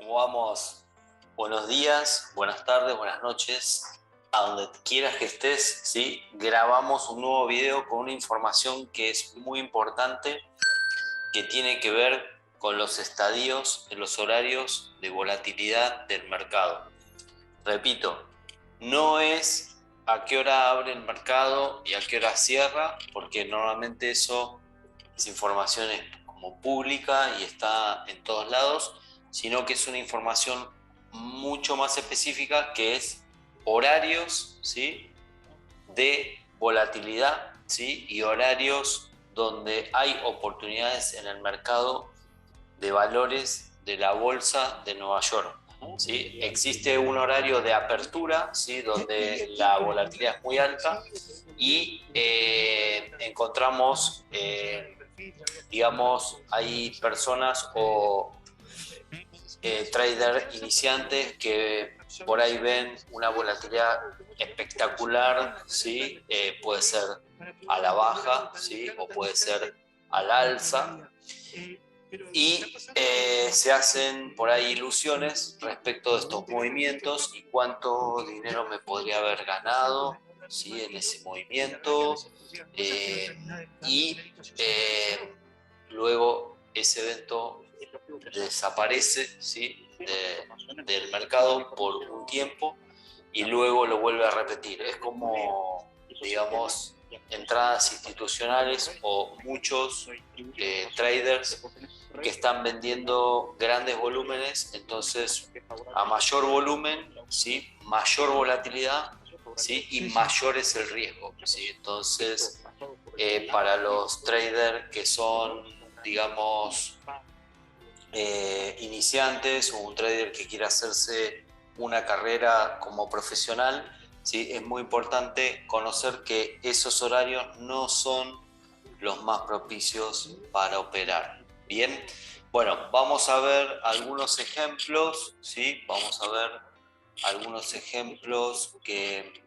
¿Cómo vamos? Buenos días, buenas tardes, buenas noches, a donde quieras que estés, ¿sí? Grabamos un nuevo video con una información que es muy importante, que tiene que ver con los estadios en los horarios de volatilidad del mercado. Repito, no es a qué hora abre el mercado y a qué hora cierra, porque normalmente esa información es como pública y está en todos lados, sino que es una información mucho más específica que es horarios, ¿sí?, de volatilidad, ¿sí?, y horarios donde hay oportunidades en el mercado de valores de la bolsa de Nueva York. ¿Sí? Existe un horario de apertura, ¿sí?, donde la volatilidad es muy alta y encontramos, digamos, hay personas o traders iniciantes que por ahí ven una volatilidad espectacular, ¿sí? Puede ser a la baja, ¿sí?, o puede ser al alza, y se hacen por ahí ilusiones respecto de estos movimientos y cuánto dinero me podría haber ganado, ¿sí?, en ese movimiento, y luego ese evento desaparece, ¿sí?, del mercado por un tiempo y luego lo vuelve a repetir. Es como, digamos, entradas institucionales o muchos traders que están vendiendo grandes volúmenes. Entonces, a mayor volumen, ¿sí?, mayor volatilidad, ¿sí?, y mayor es el riesgo, ¿sí? Entonces, para los traders que son, digamos, iniciantes o un trader que quiera hacerse una carrera como profesional, ¿sí?, es muy importante conocer que esos horarios no son los más propicios para operar. Bien, bueno, vamos a ver algunos ejemplos, ¿sí? Vamos a ver algunos ejemplos que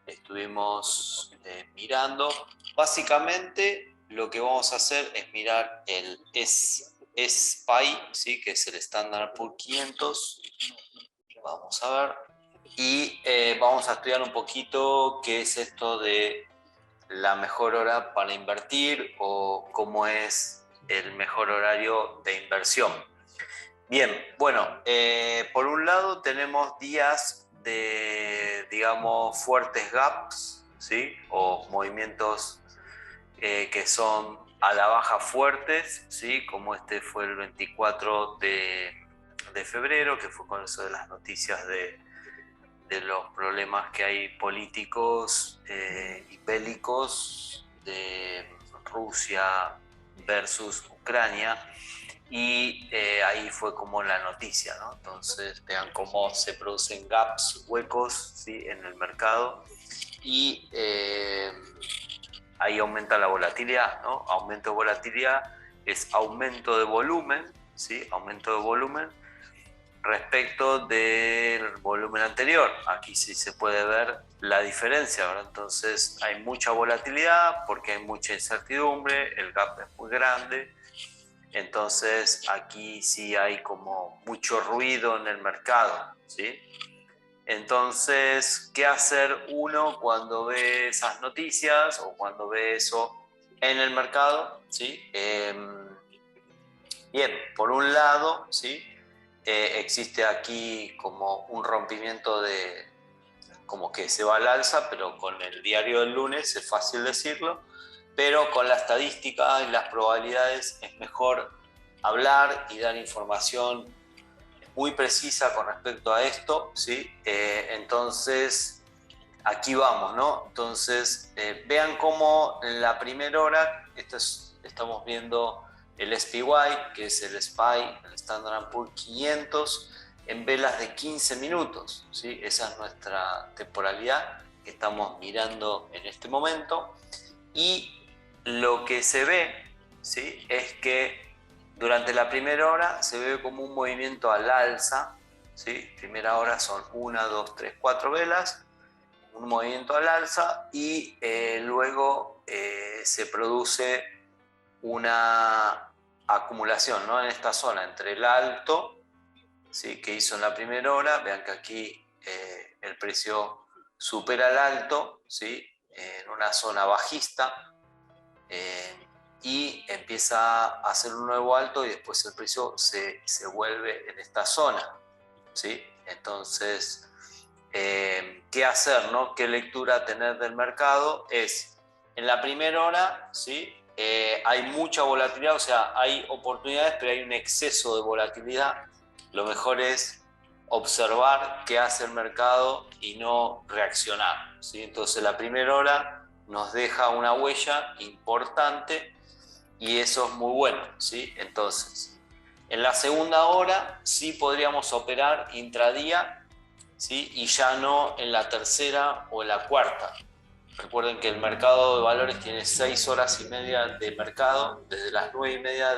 estuvimos mirando. Básicamente lo que vamos a hacer es mirar el SPY, ¿sí?, que es el Standard Poor's 500. Vamos a ver. Y vamos a estudiar un poquito qué es esto de la mejor hora para invertir o cómo es el mejor horario de inversión. Bien, bueno, por un lado tenemos días de, digamos, fuertes gaps, ¿sí?, o movimientos que son a la baja fuertes, ¿sí?, como este fue el 24 de febrero, que fue con eso de las noticias de los problemas que hay políticos y bélicos de Rusia versus Ucrania, y ahí fue como la noticia, ¿no? Entonces vean cómo se producen gaps, huecos, ¿sí?, en el mercado, y ahí aumenta la volatilidad, ¿no? Aumento de volatilidad es aumento de volumen, ¿sí?, aumento de volumen respecto del volumen anterior. Aquí sí se puede ver la diferencia, ¿verdad? Entonces hay mucha volatilidad porque hay mucha incertidumbre, el gap es muy grande, entonces aquí sí hay como mucho ruido en el mercado, ¿sí? Entonces, ¿qué hacer uno cuando ve esas noticias o cuando ve eso en el mercado? ¿Sí? Bien, por un lado, ¿sí?, existe aquí como un rompimiento de, como que se va al alza, pero con el diario del lunes es fácil decirlo, pero con la estadística y las probabilidades es mejor hablar y dar información muy precisa con respecto a esto, ¿sí? Entonces, aquí vamos, ¿no? Entonces, vean cómo en la primera hora, estamos viendo el SPY, que es el SPY, el Standard Poor's 500, en velas de 15 minutos, ¿sí? Esa es nuestra temporalidad que estamos mirando en este momento. Y lo que se ve, ¿sí?, es que durante la primera hora se ve como un movimiento al alza, ¿sí? Primera hora son 1, 2, 3, 4 velas, un movimiento al alza, y luego se produce una acumulación, ¿no?, en esta zona entre el alto, ¿sí? Que hizo en la primera hora. Vean que aquí el precio supera el alto, ¿sí? En una zona bajista, y empieza a hacer un nuevo alto y después el precio se vuelve en esta zona, ¿sí? Entonces, ¿qué hacer, no? ¿Qué lectura tener del mercado? Es, en la primera hora, ¿sí? Hay mucha volatilidad, o sea, hay oportunidades, pero hay un exceso de volatilidad. Lo mejor es observar qué hace el mercado y no reaccionar, ¿sí? Entonces, la primera hora nos deja una huella importante y eso es muy bueno, ¿sí? Entonces, en la segunda hora sí podríamos operar intradía, ¿sí? Y ya no en la tercera o en la cuarta. Recuerden que el mercado de valores tiene 6 horas y media de mercado, desde las 9:30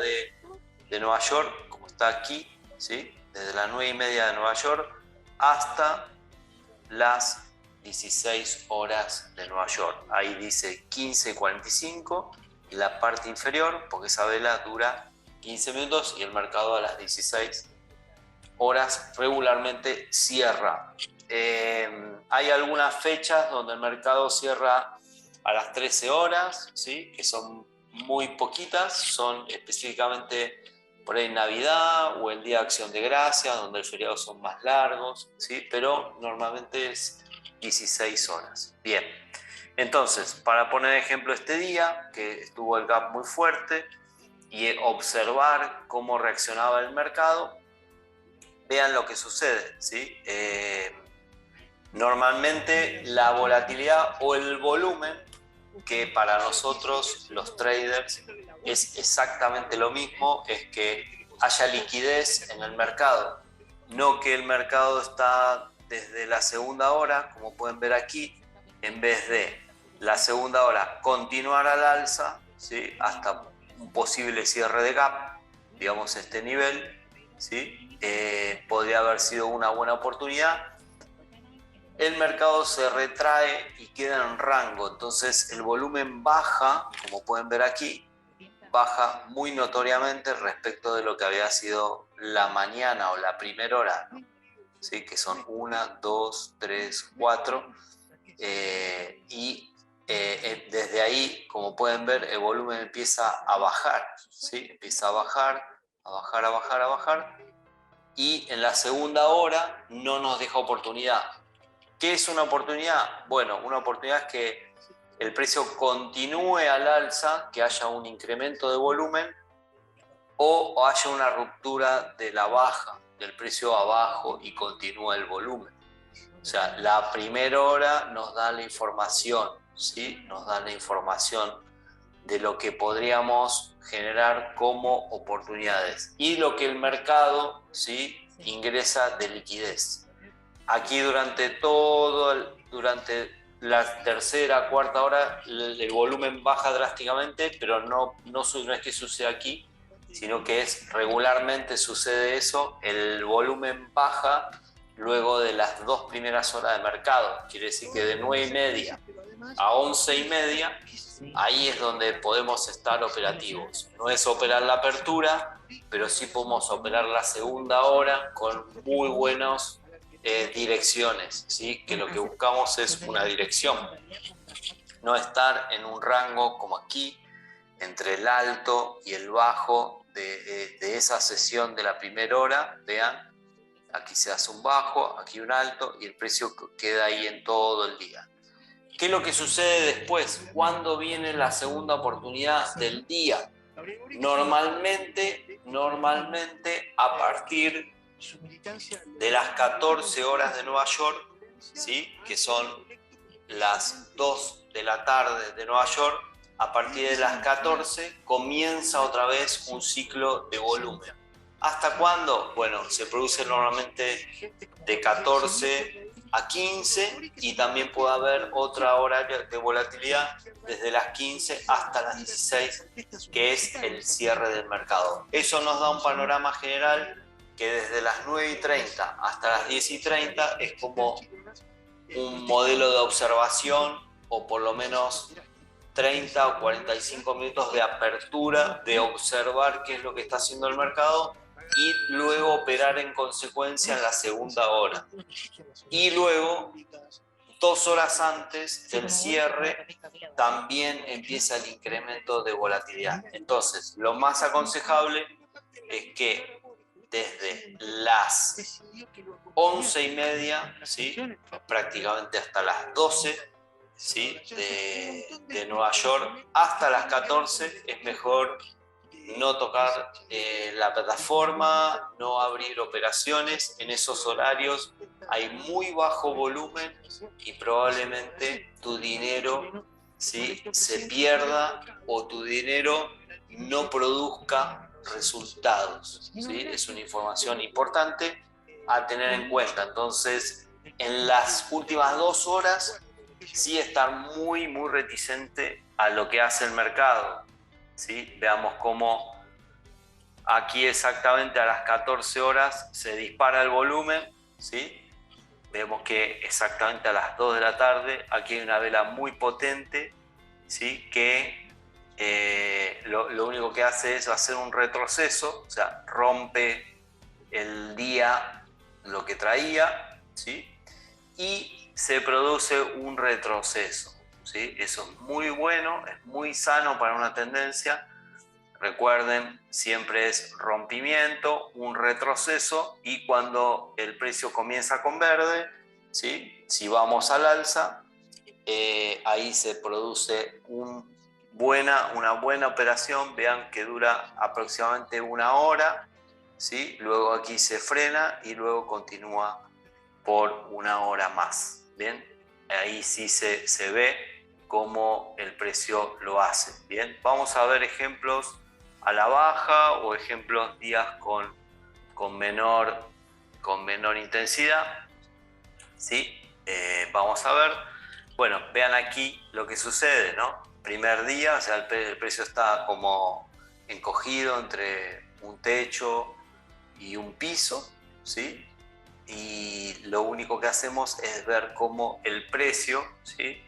de Nueva York, como está aquí, ¿sí? Desde las 9:30 de Nueva York hasta las 16 horas de Nueva York. Ahí dice 15:45, la parte inferior, porque esa vela dura 15 minutos y el mercado a las 16 horas regularmente cierra. Hay algunas fechas donde el mercado cierra a las 13 horas, ¿sí? Que son muy poquitas, son específicamente por ahí Navidad o el Día de Acción de Gracias, donde los feriados son más largos, ¿sí? Pero normalmente es 16 horas. Bien, entonces, para poner ejemplo este día, que estuvo el gap muy fuerte, y observar cómo reaccionaba el mercado, vean lo que sucede, ¿sí? Normalmente la volatilidad o el volumen, que para nosotros los traders es exactamente lo mismo, es que haya liquidez en el mercado, no que el mercado está desde la segunda hora, como pueden ver aquí, en vez de la segunda hora continuar al alza, ¿sí? Hasta un posible cierre de gap, digamos este nivel, ¿sí? Podría haber sido una buena oportunidad. El mercado se retrae y queda en rango, entonces el volumen baja, como pueden ver aquí, baja muy notoriamente respecto de lo que había sido la mañana o la primera hora, ¿no? ¿Sí? Que son 1, 2, 3, 4, y desde ahí, como pueden ver, el volumen empieza a bajar, ¿sí? Empieza a bajar, a bajar, a bajar, a bajar, y en la segunda hora no nos deja oportunidad. ¿Qué es una oportunidad? Bueno, una oportunidad es que el precio continúe al alza, que haya un incremento de volumen o haya una ruptura de la baja del precio abajo y continúe el volumen. O sea, la primera hora nos da la información, ¿sí? Nos da la información de lo que podríamos generar como oportunidades y lo que el mercado, ¿sí? Ingresa de liquidez. Aquí durante la tercera, cuarta hora, el volumen baja drásticamente, pero no es que suceda aquí, sino que regularmente sucede eso, el volumen baja luego de las 2 primeras horas de mercado. Quiere decir que de 9:30 a 11:30, ahí es donde podemos estar operativos. No es operar la apertura, pero sí podemos operar la segunda hora con muy buenos direcciones, ¿sí? Que lo que buscamos es una dirección, no estar en un rango como aquí, entre el alto y el bajo de esa sesión de la primera hora. Vean, aquí se hace un bajo, aquí un alto y el precio queda ahí en todo el día. ¿Qué es lo que sucede después? ¿Cuándo viene la segunda oportunidad del día? Normalmente a partir de las 14 horas de Nueva York, ¿sí? Que son las 2 de la tarde de Nueva York. A partir de las 14 comienza otra vez un ciclo de volumen. ¿Hasta cuándo? Bueno, se produce normalmente de 14 a 15 y también puede haber otra hora de volatilidad desde las 15 hasta las 16, que es el cierre del mercado. Eso nos da un panorama general que desde las 9:30 hasta las 10:30 es como un modelo de observación, o por lo menos 30 o 45 minutos de apertura, de observar qué es lo que está haciendo el mercado y luego operar en consecuencia en la segunda hora. Y luego, 2 horas antes del cierre, también empieza el incremento de volatilidad. Entonces, lo más aconsejable es que desde las 11:30, ¿sí?, prácticamente hasta las 12, ¿sí?, de Nueva York, hasta las 14 es mejor no tocar la plataforma, no abrir operaciones. En esos horarios hay muy bajo volumen y probablemente tu dinero, ¿sí?, se pierda o tu dinero no produzca resultados, ¿sí? Es una información importante a tener en cuenta. Entonces, en las últimas 2 horas, sí estar muy reticente a lo que hace el mercado, ¿sí? Veamos cómo aquí exactamente a las 14 horas se dispara el volumen, ¿sí? Vemos que exactamente a las 2 de la tarde aquí hay una vela muy potente, ¿sí?, que lo único que hace es hacer un retroceso, o sea, rompe el día lo que traía, ¿sí?, y se produce un retroceso, ¿sí? Eso es muy bueno, es muy sano para una tendencia. Recuerden, siempre es rompimiento, un retroceso, y cuando el precio comienza con verde, ¿sí?, si vamos al alza, ahí se produce una buena operación. Vean que dura aproximadamente 1 hora, ¿sí? Luego aquí se frena y luego continúa por 1 hora más. Bien, ahí sí se ve cómo el precio lo hace. Bien, vamos a ver ejemplos a la baja o ejemplos días con menor intensidad, ¿sí? Vamos a ver. Bueno, vean aquí lo que sucede, ¿no? Primer día, o sea, el precio está como encogido entre un techo y un piso, ¿sí? Y lo único que hacemos es ver cómo el precio, ¿sí?,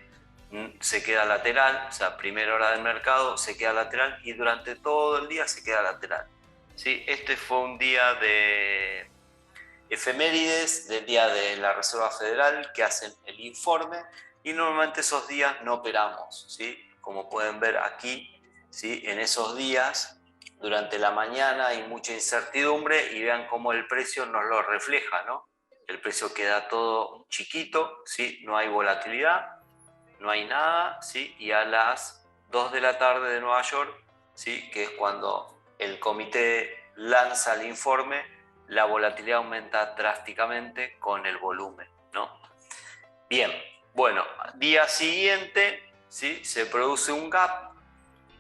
se queda lateral, o sea, primera hora del mercado se queda lateral y durante todo el día se queda lateral, ¿sí? Este fue un día de efemérides, del día de la Reserva Federal, que hacen el informe, y normalmente esos días no operamos, ¿sí? Como pueden ver aquí, ¿sí?, en esos días durante la mañana hay mucha incertidumbre y vean cómo el precio nos lo refleja, ¿no? El precio queda todo chiquito, ¿sí? No hay volatilidad, no hay nada, ¿sí? Y a las 2 de la tarde de Nueva York, ¿sí?, que es cuando el comité lanza el informe, la volatilidad aumenta drásticamente con el volumen, ¿no? Bien, bueno, día siguiente, ¿sí?, se produce un gap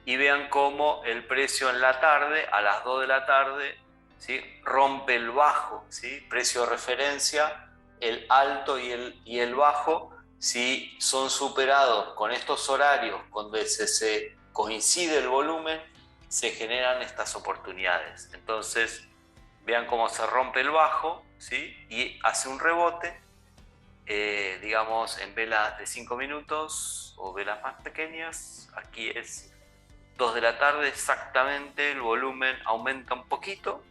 y vean cómo el precio en la tarde, a las 2 de la tarde, ¿sí?, rompe el bajo, ¿sí? Precio de referencia, el alto y el bajo, si son superados con estos horarios donde se coincide el volumen, se generan estas oportunidades. Entonces, vean cómo se rompe el bajo, ¿sí?, y hace un rebote, digamos, en velas de 5 minutos o velas más pequeñas. Aquí es 2 de la tarde exactamente, el volumen aumenta un poquito,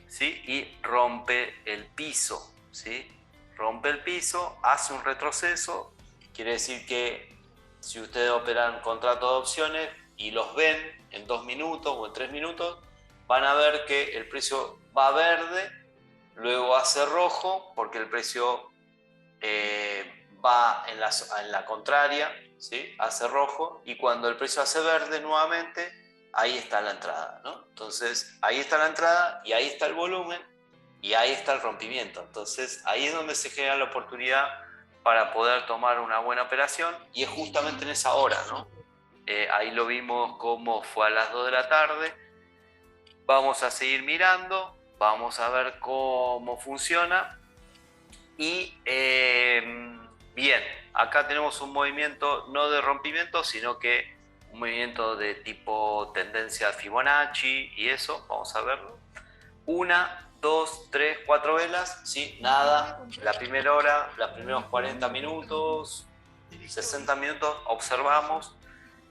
¿sí?, y rompe el piso, ¿sí? Rompe el piso, hace un retroceso. Quiere decir que si ustedes operan contratos de opciones y los ven en 2 minutos o en 3 minutos, van a ver que el precio va verde, luego hace rojo porque el precio va en la contraria, ¿sí?, hace rojo, y cuando el precio hace verde nuevamente, ahí está la entrada, ¿no? Entonces, ahí está la entrada y ahí está el volumen y ahí está el rompimiento. Entonces, ahí es donde se genera la oportunidad para poder tomar una buena operación, y es justamente en esa hora, ¿no? Ahí lo vimos cómo fue a las 2 de la tarde. Vamos a seguir mirando, vamos a ver cómo funciona. Y bien, acá tenemos un movimiento no de rompimiento, sino que un movimiento de tipo tendencia Fibonacci y eso, vamos a verlo. 1, 2, 3, 4 velas, ¿sí? Nada, la primera hora, los primeros 40 minutos, 60 minutos, observamos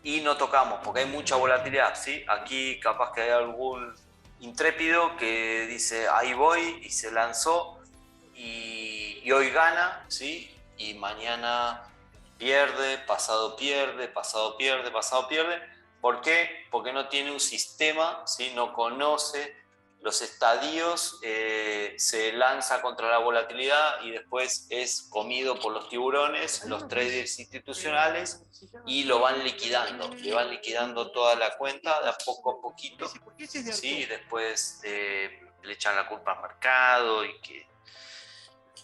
y no tocamos porque hay mucha volatilidad, ¿sí? Aquí capaz que hay algún intrépido que dice ahí voy y se lanzó y hoy gana, ¿sí? Y mañana pierde, pasado pierde, pasado pierde, pasado pierde. ¿Por qué? Porque no tiene un sistema, ¿sí? No conoce los estadios, se lanza contra la volatilidad y después es comido por los tiburones, los traders institucionales, y lo van liquidando, le van liquidando toda la cuenta de a poquito, ¿sí? Después le echan la culpa al mercado y que,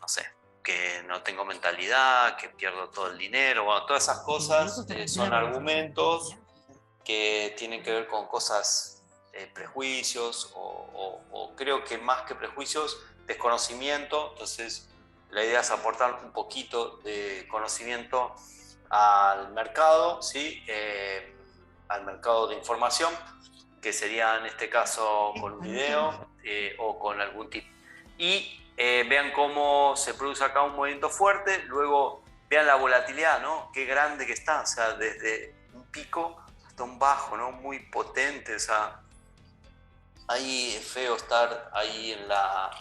no sé, que no tengo mentalidad, que pierdo todo el dinero, bueno, todas esas cosas son argumentos que tienen que ver con cosas, prejuicios o creo que más que prejuicios, desconocimiento. Entonces la idea es aportar un poquito de conocimiento al mercado, ¿sí? Al mercado de información, que sería en este caso con un video o con algún tip. Y vean cómo se produce acá un movimiento fuerte, luego vean la volatilidad, ¿no? Qué grande que está, o sea, desde un pico hasta un bajo, ¿no? Muy potente, o sea, ahí es feo estar ahí en la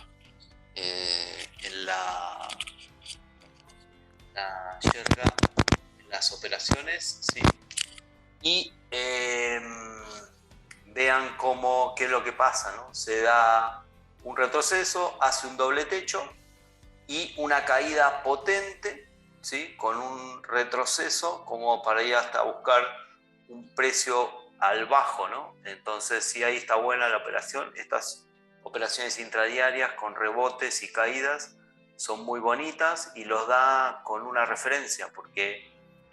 yerga, en las operaciones, ¿sí? Y vean qué es lo que pasa, ¿no? Se da un retroceso, hace un doble techo y una caída potente, ¿sí? Con un retroceso como para ir hasta buscar un precio al bajo, ¿no? Entonces sí, ahí está buena la operación. Estas operaciones intradiarias con rebotes y caídas son muy bonitas y los da con una referencia, porque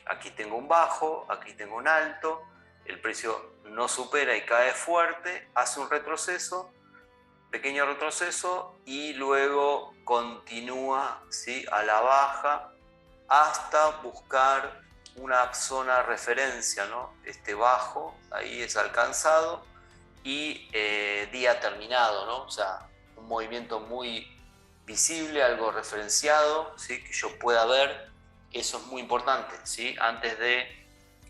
aquí tengo un bajo, aquí tengo un alto, el precio no supera y cae fuerte, hace un retroceso, pequeño retroceso, y luego continúa, ¿sí? A la baja hasta buscar una zona de referencia, ¿no? Este bajo ahí es alcanzado y día terminado, ¿no? O sea, un movimiento muy visible, algo referenciado, ¿sí? Que yo pueda ver. Eso es muy importante, ¿sí? Antes de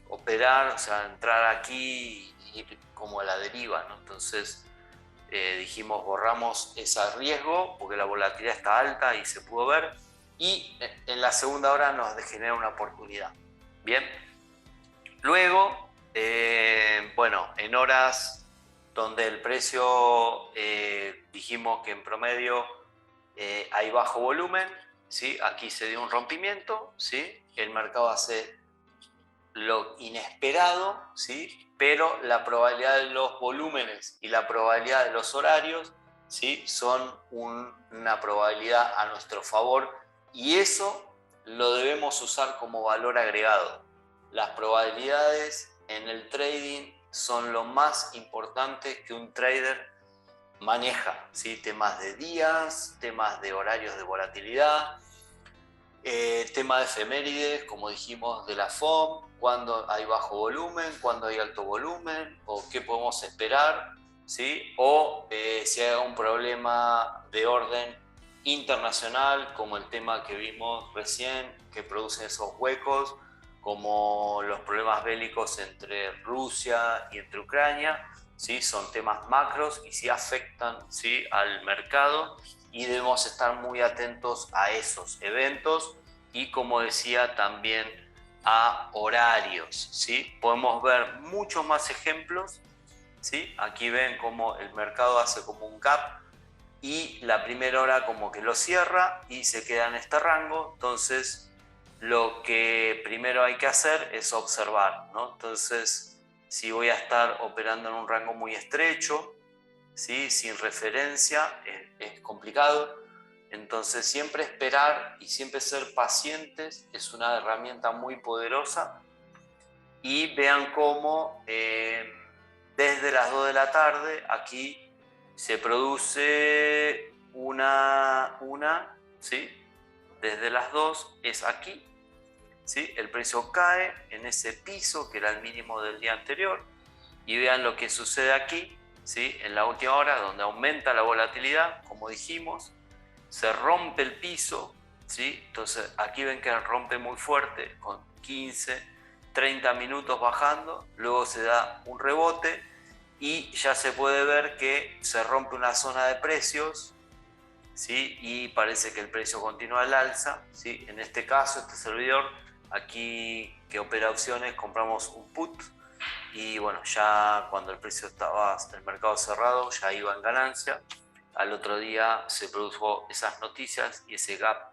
operar, o sea, entrar aquí y ir como a la deriva, ¿no? Entonces dijimos, borramos ese riesgo porque la volatilidad está alta y se pudo ver, y en la segunda hora nos genera una oportunidad. Bien, luego, bueno, en horas donde el precio, dijimos que en promedio hay bajo volumen, ¿sí? Aquí se dio un rompimiento, ¿sí? El mercado hace lo inesperado, ¿sí? Pero la probabilidad de los volúmenes y la probabilidad de los horarios, ¿sí? Son una probabilidad a nuestro favor, y eso lo debemos usar como valor agregado. Las probabilidades en el trading son lo más importante que un trader maneja, ¿sí? Temas de días, temas de horarios de volatilidad, tema de efemérides, como dijimos, de la FOM, cuando hay bajo volumen, cuando hay alto volumen, o qué podemos esperar, ¿sí? O si hay un problema de orden internacional, como el tema que vimos recién, que producen esos huecos, como los problemas bélicos entre Rusia y entre Ucrania, ¿sí? Son temas macros y sí afectan, ¿sí? Al mercado, y debemos estar muy atentos a esos eventos y, como decía, también a horarios, ¿sí? Podemos ver muchos más ejemplos, ¿sí? Aquí ven cómo el mercado hace como un gap y la primera hora como que lo cierra y se queda en este rango. Entonces lo que primero hay que hacer es observar, ¿no? Entonces, si voy a estar operando en un rango muy estrecho, ¿sí? Sin referencia, es complicado. Entonces siempre esperar y siempre ser pacientes es una herramienta muy poderosa. Y vean cómo desde las 2 de la tarde aquí se produce ¿sí? Desde las 2 es aquí, ¿sí? El precio cae en ese piso que era el mínimo del día anterior, y vean lo que sucede aquí, ¿sí? En la última hora, donde aumenta la volatilidad, como dijimos, se rompe el piso, ¿sí? Entonces aquí ven que rompe muy fuerte, con 15, 30 minutos bajando, luego se da un rebote y ya se puede ver que se rompe una zona de precios, ¿sí? Y parece que el precio continúa al alza, ¿sí? En este caso, este servidor aquí que opera opciones, compramos un put y bueno, ya cuando el precio estaba el mercado cerrado ya iba en ganancia. Al otro día se produjo esas noticias y ese gap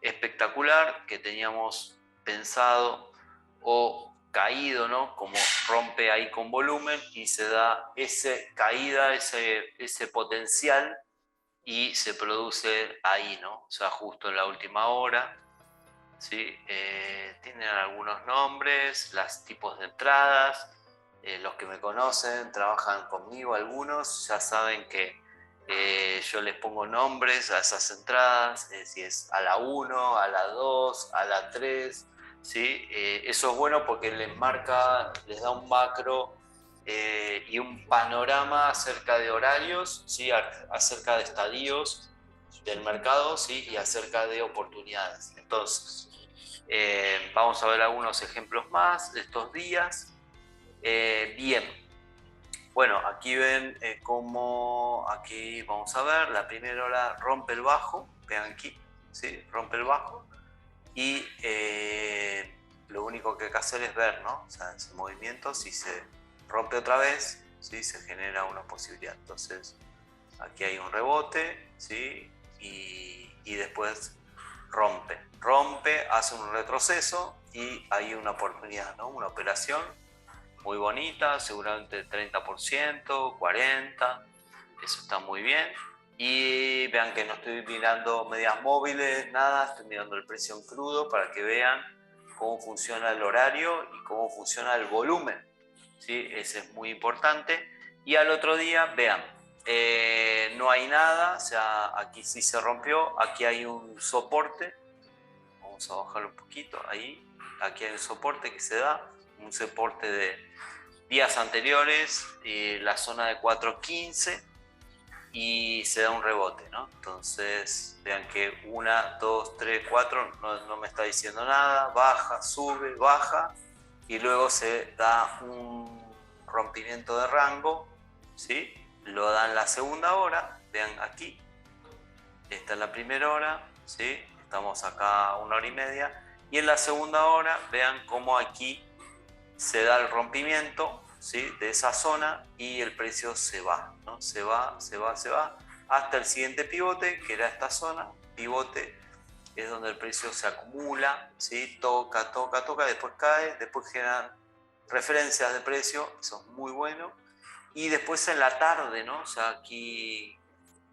espectacular que teníamos pensado o caído, ¿no? Como rompe ahí con volumen y se da esa caída, ese potencial y se produce ahí, ¿no? O sea, justo en la última hora, ¿sí? Tienen algunos nombres, los tipos de entradas. Los que me conocen, trabajan conmigo, algunos ya saben que yo les pongo nombres a esas entradas, si es a la 1, a la 2, a la 3, ¿sí? Eso es bueno porque les marca, les da un macro y un panorama acerca de horarios, ¿sí? Acerca de estadios del mercado, ¿sí? Y acerca de oportunidades. Entonces, vamos a ver algunos ejemplos más de estos días. Bien, bueno, aquí ven cómo, aquí vamos a ver, la primera hora rompe el bajo, vean aquí, ¿sí? Rompe el bajo y lo único que hay que hacer es ver, ¿no? O sea, ese movimiento, si se rompe otra vez, ¿sí? Se genera una posibilidad. Entonces, aquí hay un rebote, ¿sí? Y después rompe, hace un retroceso y hay una oportunidad, ¿no? Una operación muy bonita, seguramente 30%, 40%, eso está muy bien. Y vean que no estoy mirando medias móviles, nada, estoy mirando el precio en crudo para que vean cómo funciona el horario y cómo funciona el volumen, ¿sí? Ese es muy importante. Y al otro día, vean, no hay nada, o sea, aquí sí se rompió, aquí hay un soporte, vamos a bajarlo un poquito, ahí, aquí hay un soporte que se da, un soporte de días anteriores, la zona de 4.15 y se da un rebote, ¿no? Entonces, vean que 1, 2, 3, 4 no me está diciendo nada, baja, sube, baja y luego se da un rompimiento de rango, ¿sí? Lo da en la segunda hora, vean aquí, esta es la primera hora, ¿sí? Estamos acá 1 hora y media y en la segunda hora, vean cómo aquí se da el rompimiento, ¿sí? De esa zona y el precio se va, ¿no? Se va hasta el siguiente pivote, que era esta zona. Pivote es donde el precio se acumula, ¿sí? Toca, después cae, después generan referencias de precio, eso es muy bueno. Y después en la tarde, ¿no? O sea, aquí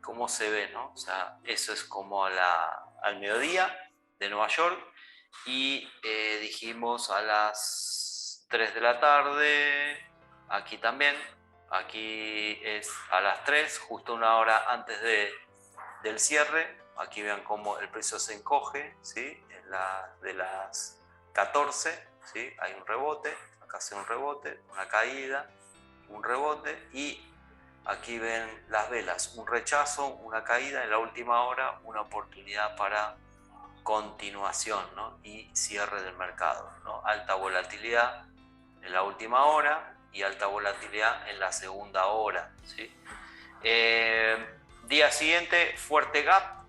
cómo se ve, ¿no? O sea, eso es como al mediodía de Nueva York y dijimos a las 3 de la tarde, aquí también, aquí es a las 3, justo 1 hora antes del cierre, aquí vean cómo el precio se encoge, ¿sí? De las 14, ¿sí? Hay un rebote, acá hace un rebote, una caída, un rebote y aquí ven las velas, un rechazo, una caída en la última hora, una oportunidad para continuación, ¿no? Y cierre del mercado, ¿no? Alta volatilidad en la última hora y alta volatilidad en la segunda hora, ¿sí? Día siguiente, fuerte gap,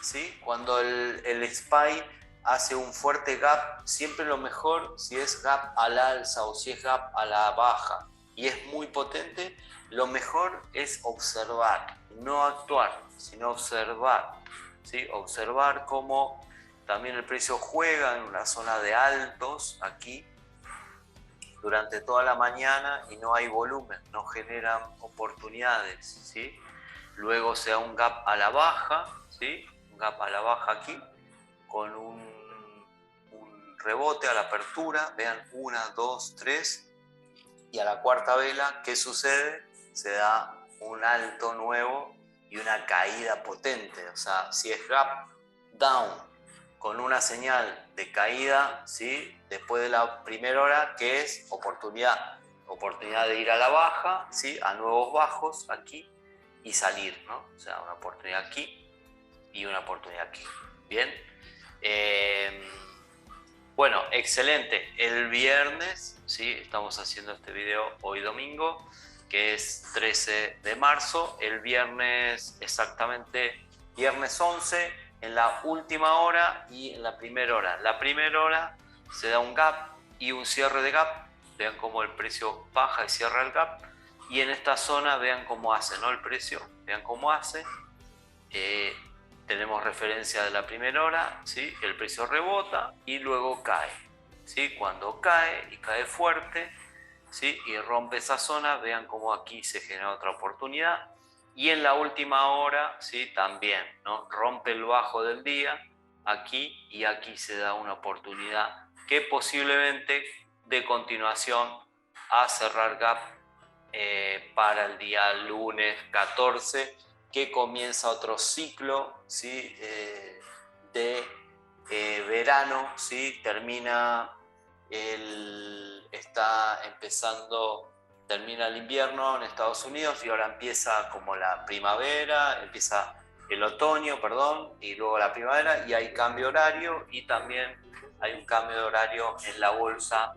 ¿sí? Cuando el SPY hace un fuerte gap, siempre lo mejor si es gap al alza o si es gap a la baja y es muy potente, lo mejor es observar, no actuar, sino observar, ¿sí? Observar cómo también el precio juega en una zona de altos aquí durante toda la mañana y no hay volumen, no generan oportunidades, ¿sí? Luego se da un gap a la baja, ¿sí? Un gap a la baja aquí con un rebote a la apertura, vean 1, 2, 3 y a la cuarta vela, ¿qué sucede? Se da un alto nuevo y una caída potente, o sea, si es gap down con una señal de caída, ¿sí? Después de la primera hora, que es oportunidad de ir a la baja, ¿sí? A nuevos bajos aquí y salir, ¿no? O sea, una oportunidad aquí y una oportunidad aquí. Bien. Bueno, excelente. El viernes, ¿sí? Estamos haciendo este video hoy domingo. que es 13 de marzo, el viernes exactamente, viernes 11, en la última hora y en la primera hora. La primera hora se da un gap y un cierre de gap, vean cómo el precio baja y cierra el gap, y en esta zona vean cómo hace, ¿no? El precio, vean cómo hace. Tenemos referencia de la primera hora, ¿sí? El precio rebota y luego cae, ¿sí? Cuando cae y cae fuerte, ¿sí? Y rompe esa zona, vean cómo aquí se genera otra oportunidad. Y en la última hora, ¿sí? También, ¿no? Rompe el bajo del día aquí y aquí se da una oportunidad que posiblemente de continuación a cerrar gap para el día lunes 14, que comienza otro ciclo, ¿sí? De verano, ¿sí? Está empezando, termina el invierno en Estados Unidos y ahora empieza como la primavera, empieza el otoño, perdón, y luego la primavera, y hay cambio horario y también hay un cambio de horario en la bolsa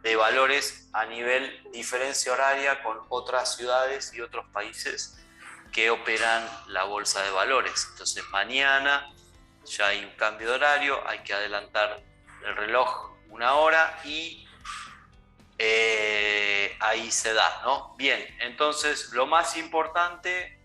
de valores a nivel diferencia horaria con otras ciudades y otros países que operan la bolsa de valores. Entonces mañana ya hay un cambio de horario, hay que adelantar el reloj una hora y ahí se da, ¿no? Bien, entonces lo más importante,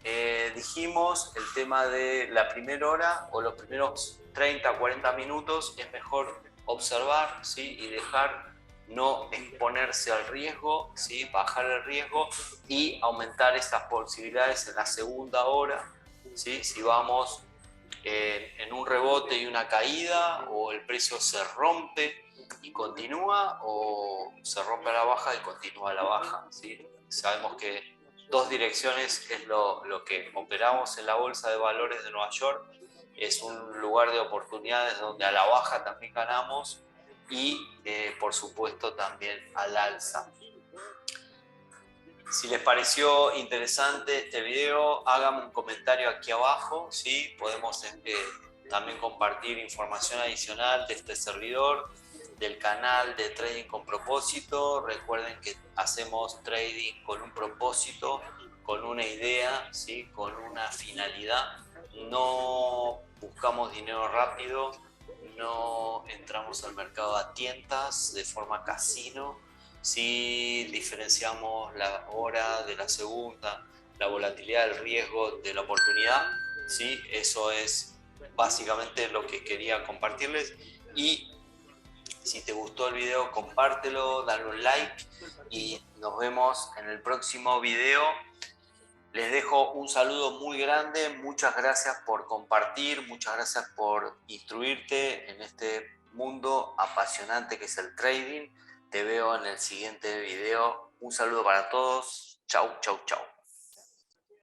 dijimos, el tema de la primera hora o los primeros 30, 40 minutos es mejor observar, ¿sí? Y dejar no exponerse al riesgo, ¿sí? Bajar el riesgo y aumentar estas posibilidades en la segunda hora, ¿sí? Si vamos en un rebote y una caída, o el precio se rompe y continúa, o se rompe a la baja y continúa a la baja, ¿sí? Sabemos que dos direcciones es lo que operamos en la Bolsa de Valores de Nueva York. Es un lugar de oportunidades donde a la baja también ganamos y por supuesto también al alza. Si les pareció interesante este video, háganme un comentario aquí abajo, ¿sí? Podemos también compartir información adicional de este servidor, del canal de Trading con Propósito. Recuerden que hacemos trading con un propósito, con una idea, ¿sí? Con una finalidad. No buscamos dinero rápido, no entramos al mercado a tientas de forma casino. Si diferenciamos la hora de la segunda, la volatilidad, el riesgo de la oportunidad, ¿sí? Eso es básicamente lo que quería compartirles. Y si te gustó el video, compártelo, dale un like y nos vemos en el próximo video. Les dejo un saludo muy grande, muchas gracias por compartir, muchas gracias por instruirte en este mundo apasionante que es el trading. Te veo en el siguiente video. Un saludo para todos. Chau, chau, chau.